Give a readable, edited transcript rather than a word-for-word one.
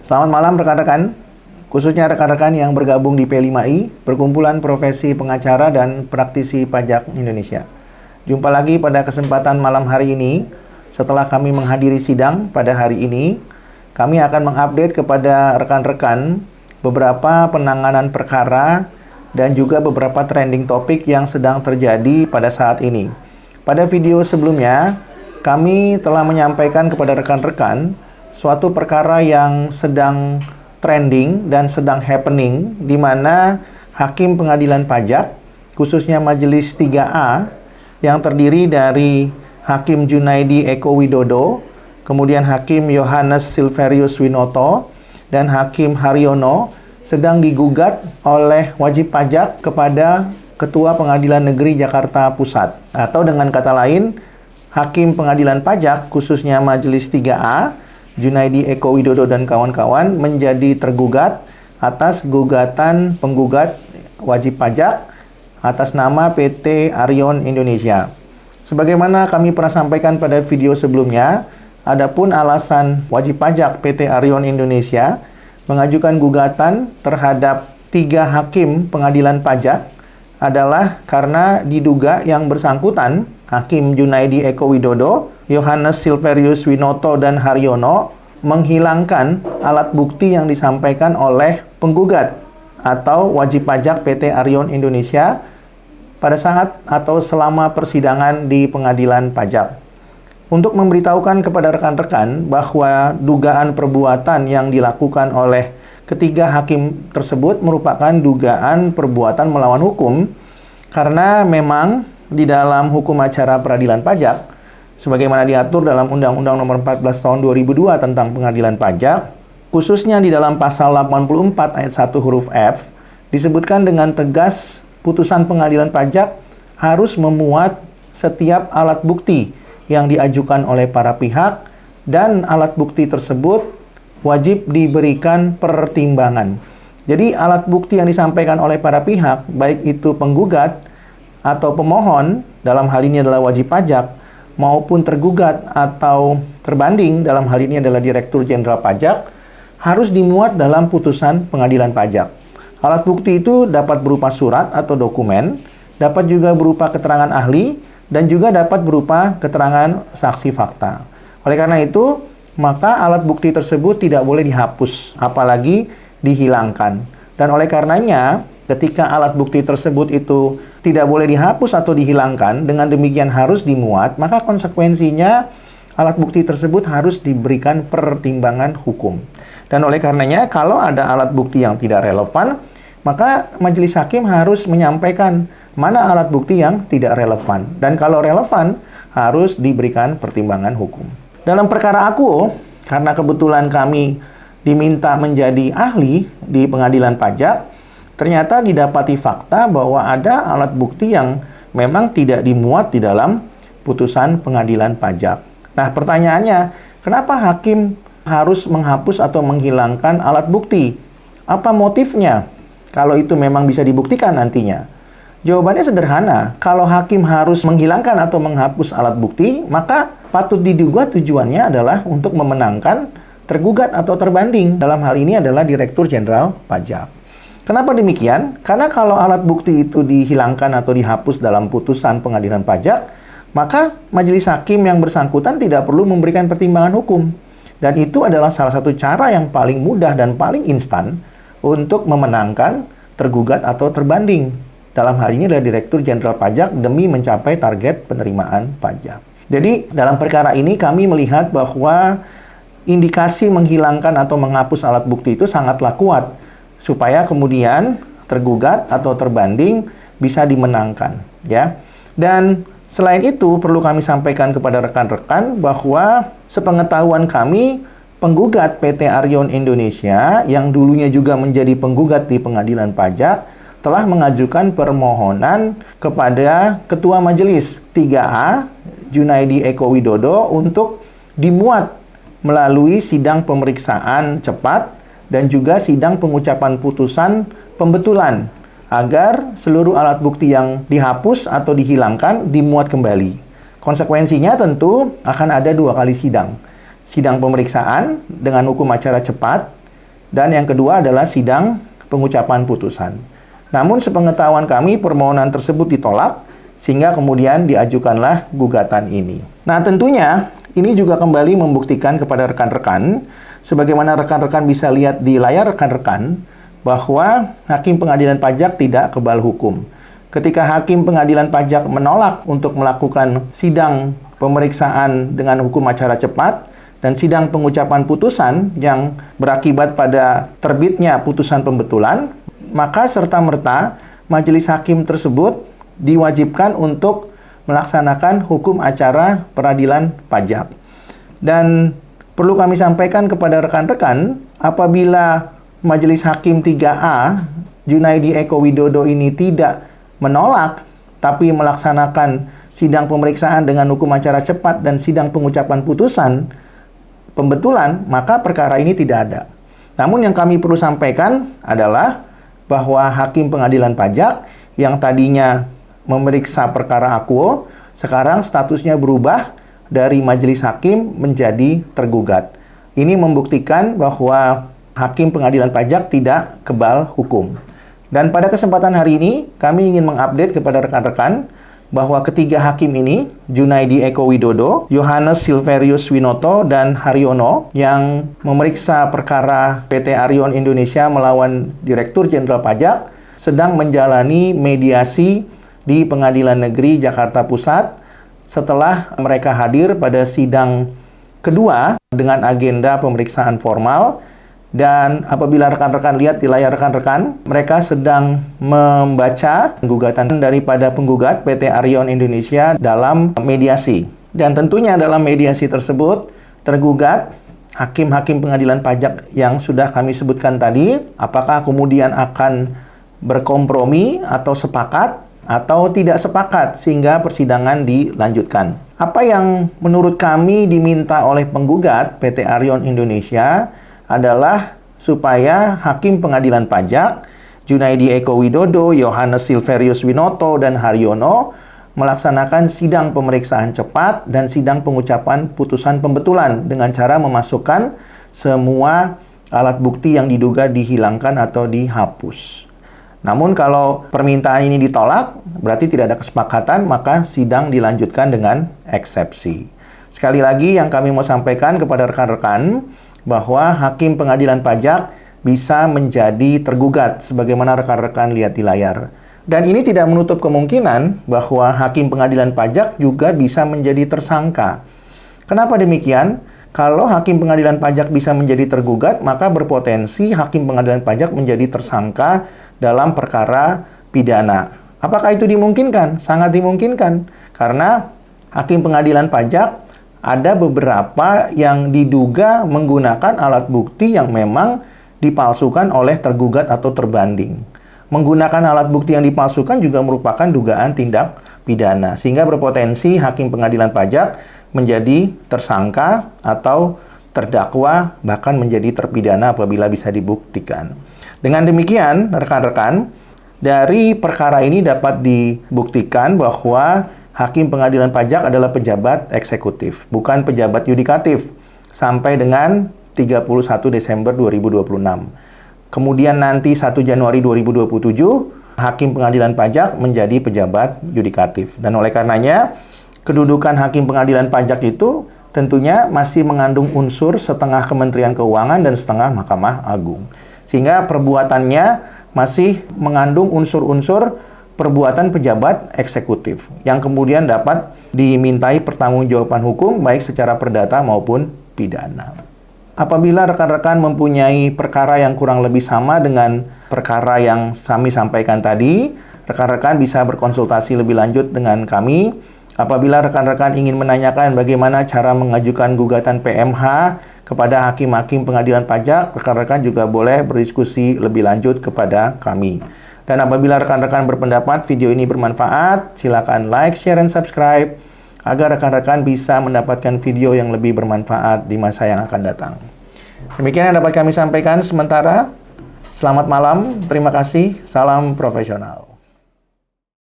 Selamat malam rekan-rekan, khususnya rekan-rekan yang bergabung di P5I, Perkumpulan Profesi Pengacara dan Praktisi Pajak Indonesia. Jumpa lagi pada kesempatan malam hari ini. Setelah kami menghadiri sidang pada hari ini, kami akan mengupdate kepada rekan-rekan beberapa penanganan perkara dan juga beberapa trending topik yang sedang terjadi pada saat ini. Pada video sebelumnya, kami telah menyampaikan kepada rekan-rekan suatu perkara yang sedang trending dan sedang happening, di mana Hakim Pengadilan Pajak, khususnya Majelis 3A, yang terdiri dari Hakim Junaidi Eko Widodo, kemudian Hakim Yohanes Silverius Winoto, dan Hakim Haryono, sedang digugat oleh wajib pajak kepada Ketua Pengadilan Negeri Jakarta Pusat. Atau dengan kata lain, Hakim Pengadilan Pajak, khususnya Majelis 3A, Junaidi Eko Widodo dan kawan-kawan menjadi tergugat atas gugatan penggugat wajib pajak atas nama PT Arion Indonesia. Sebagaimana kami pernah sampaikan pada video sebelumnya, adapun alasan wajib pajak PT Arion Indonesia mengajukan gugatan terhadap 3 hakim pengadilan pajak adalah karena diduga yang bersangkutan, Hakim Junaidi Eko Widodo, Yohanes Silverius Winoto, dan Haryono, menghilangkan alat bukti yang disampaikan oleh penggugat atau wajib pajak PT Arion Indonesia pada saat atau selama persidangan di pengadilan pajak. Untuk memberitahukan kepada rekan-rekan bahwa dugaan perbuatan yang dilakukan oleh ketiga hakim tersebut merupakan dugaan perbuatan melawan hukum, karena memang di dalam hukum acara peradilan pajak, sebagaimana diatur dalam Undang-Undang Nomor 14 Tahun 2002 tentang Pengadilan Pajak, khususnya di dalam pasal 84 ayat 1 huruf F, disebutkan dengan tegas putusan pengadilan pajak harus memuat setiap alat bukti yang diajukan oleh para pihak, dan alat bukti tersebut wajib diberikan pertimbangan. Jadi alat bukti yang disampaikan oleh para pihak, baik itu penggugat atau pemohon, dalam hal ini adalah wajib pajak, maupun tergugat atau terbanding, dalam hal ini adalah Direktur Jenderal Pajak, harus dimuat dalam putusan pengadilan pajak. Alat bukti itu dapat berupa surat atau dokumen, dapat juga berupa keterangan ahli, dan juga dapat berupa keterangan saksi fakta. Oleh karena itu, maka alat bukti tersebut tidak boleh dihapus, apalagi dihilangkan. Dan oleh karenanya, ketika alat bukti tersebut itu tidak boleh dihapus atau dihilangkan, dengan demikian harus dimuat, maka konsekuensinya alat bukti tersebut harus diberikan pertimbangan hukum. Dan oleh karenanya, kalau ada alat bukti yang tidak relevan, maka majelis hakim harus menyampaikan mana alat bukti yang tidak relevan. Dan kalau relevan, harus diberikan pertimbangan hukum. Dalam perkara aku, karena kebetulan kami diminta menjadi ahli di pengadilan pajak, ternyata didapati fakta bahwa ada alat bukti yang memang tidak dimuat di dalam putusan pengadilan pajak. Nah, pertanyaannya, kenapa hakim harus menghapus atau menghilangkan alat bukti? Apa motifnya kalau itu memang bisa dibuktikan nantinya? Jawabannya sederhana. Kalau hakim harus menghilangkan atau menghapus alat bukti, maka patut diduga tujuannya adalah untuk memenangkan tergugat atau terbanding. Dalam hal ini adalah Direktur Jenderal Pajak. Kenapa demikian? Karena kalau alat bukti itu dihilangkan atau dihapus dalam putusan pengadilan pajak, maka majelis hakim yang bersangkutan tidak perlu memberikan pertimbangan hukum. Dan itu adalah salah satu cara yang paling mudah dan paling instan untuk memenangkan tergugat atau terbanding. Dalam hal ini adalah Direktur Jenderal Pajak demi mencapai target penerimaan pajak. Jadi dalam perkara ini kami melihat bahwa indikasi menghilangkan atau menghapus alat bukti itu sangatlah kuat, supaya kemudian tergugat atau terbanding bisa dimenangkan, ya. Dan selain itu perlu kami sampaikan kepada rekan-rekan bahwa sepengetahuan kami, penggugat PT Arion Indonesia yang dulunya juga menjadi penggugat di pengadilan pajak telah mengajukan permohonan kepada Ketua Majelis 3A Junaidi Eko Widodo untuk dimuat melalui sidang pemeriksaan cepat dan juga sidang pengucapan putusan pembetulan, agar seluruh alat bukti yang dihapus atau dihilangkan dimuat kembali. Konsekuensinya tentu akan ada 2 kali sidang. Sidang pemeriksaan dengan hukum acara cepat Dan yang kedua adalah sidang pengucapan putusan. Namun sepengetahuan kami permohonan tersebut ditolak, sehingga kemudian diajukanlah gugatan ini. Nah, tentunya ini juga kembali membuktikan kepada rekan-rekan, sebagaimana rekan-rekan bisa lihat di layar rekan-rekan, bahwa Hakim Pengadilan Pajak tidak kebal hukum. Ketika Hakim Pengadilan Pajak menolak untuk melakukan sidang pemeriksaan dengan hukum acara cepat dan sidang pengucapan putusan yang berakibat pada terbitnya putusan pembetulan, maka serta-merta majelis hakim tersebut diwajibkan untuk melaksanakan hukum acara peradilan pajak. Dan perlu kami sampaikan kepada rekan-rekan, apabila majelis hakim 3A Junaidi Eko Widodo ini tidak menolak, tapi melaksanakan sidang pemeriksaan dengan hukum acara cepat dan sidang pengucapan putusan pembetulan, maka perkara ini tidak ada. Namun yang kami perlu sampaikan adalah bahwa Hakim Pengadilan Pajak yang tadinya memeriksa perkara akuo, sekarang statusnya berubah dari majelis hakim menjadi tergugat. Ini membuktikan bahwa Hakim Pengadilan Pajak tidak kebal hukum. Dan pada kesempatan hari ini, kami ingin mengupdate kepada rekan-rekan bahwa ketiga hakim ini, Junaidi Eko Widodo, Yohanes Silverius Winoto, dan Haryono, yang memeriksa perkara PT Arion Indonesia melawan Direktur Jenderal Pajak, sedang menjalani mediasi di Pengadilan Negeri Jakarta Pusat setelah mereka hadir pada sidang kedua dengan agenda pemeriksaan formal. Dan apabila rekan-rekan lihat di layar rekan-rekan, mereka sedang membaca gugatan daripada penggugat PT Arion Indonesia dalam mediasi. Dan tentunya dalam mediasi tersebut, tergugat hakim-hakim pengadilan pajak yang sudah kami sebutkan tadi, apakah kemudian akan berkompromi atau sepakat atau tidak sepakat sehingga persidangan dilanjutkan. Apa yang menurut kami diminta oleh penggugat PT Arion Indonesia adalah supaya Hakim Pengadilan Pajak Junaidi Eko Widodo, Yohanes Silverius Winoto, dan Haryono melaksanakan sidang pemeriksaan cepat dan sidang pengucapan putusan pembetulan dengan cara memasukkan semua alat bukti yang diduga dihilangkan atau dihapus. Namun kalau permintaan ini ditolak, berarti tidak ada kesepakatan, maka sidang dilanjutkan dengan eksepsi. Sekali lagi yang kami mau sampaikan kepada rekan-rekan, bahwa Hakim Pengadilan Pajak bisa menjadi tergugat sebagaimana rekan-rekan lihat di layar. Dan ini tidak menutup kemungkinan bahwa Hakim Pengadilan Pajak juga bisa menjadi tersangka. Kenapa demikian? Kalau Hakim Pengadilan Pajak bisa menjadi tergugat, maka berpotensi Hakim Pengadilan Pajak menjadi tersangka dalam perkara pidana. Apakah itu dimungkinkan? Sangat dimungkinkan. Karena Hakim Pengadilan Pajak ada beberapa yang diduga menggunakan alat bukti yang memang dipalsukan oleh tergugat atau terbanding. Menggunakan alat bukti yang dipalsukan juga merupakan dugaan tindak pidana, sehingga berpotensi Hakim Pengadilan Pajak menjadi tersangka atau terdakwa, bahkan menjadi terpidana apabila bisa dibuktikan. Dengan demikian, rekan-rekan, dari perkara ini dapat dibuktikan bahwa Hakim Pengadilan Pajak adalah pejabat eksekutif, bukan pejabat yudikatif, sampai dengan 31 Desember 2026. Kemudian nanti 1 Januari 2027, Hakim Pengadilan Pajak menjadi pejabat yudikatif. Dan oleh karenanya, kedudukan Hakim Pengadilan Pajak itu tentunya masih mengandung unsur setengah Kementerian Keuangan dan setengah Mahkamah Agung. Sehingga perbuatannya masih mengandung unsur-unsur perbuatan pejabat eksekutif yang kemudian dapat dimintai pertanggungjawaban hukum baik secara perdata maupun pidana. Apabila rekan-rekan mempunyai perkara yang kurang lebih sama dengan perkara yang kami sampaikan tadi, rekan-rekan bisa berkonsultasi lebih lanjut dengan kami. Apabila rekan-rekan ingin menanyakan bagaimana cara mengajukan gugatan PMH kepada hakim-hakim pengadilan pajak, rekan-rekan juga boleh berdiskusi lebih lanjut kepada kami. Dan apabila rekan-rekan berpendapat video ini bermanfaat, silakan like, share, dan subscribe agar rekan-rekan bisa mendapatkan video yang lebih bermanfaat di masa yang akan datang. Demikian yang dapat kami sampaikan sementara. Selamat malam, terima kasih, salam profesional.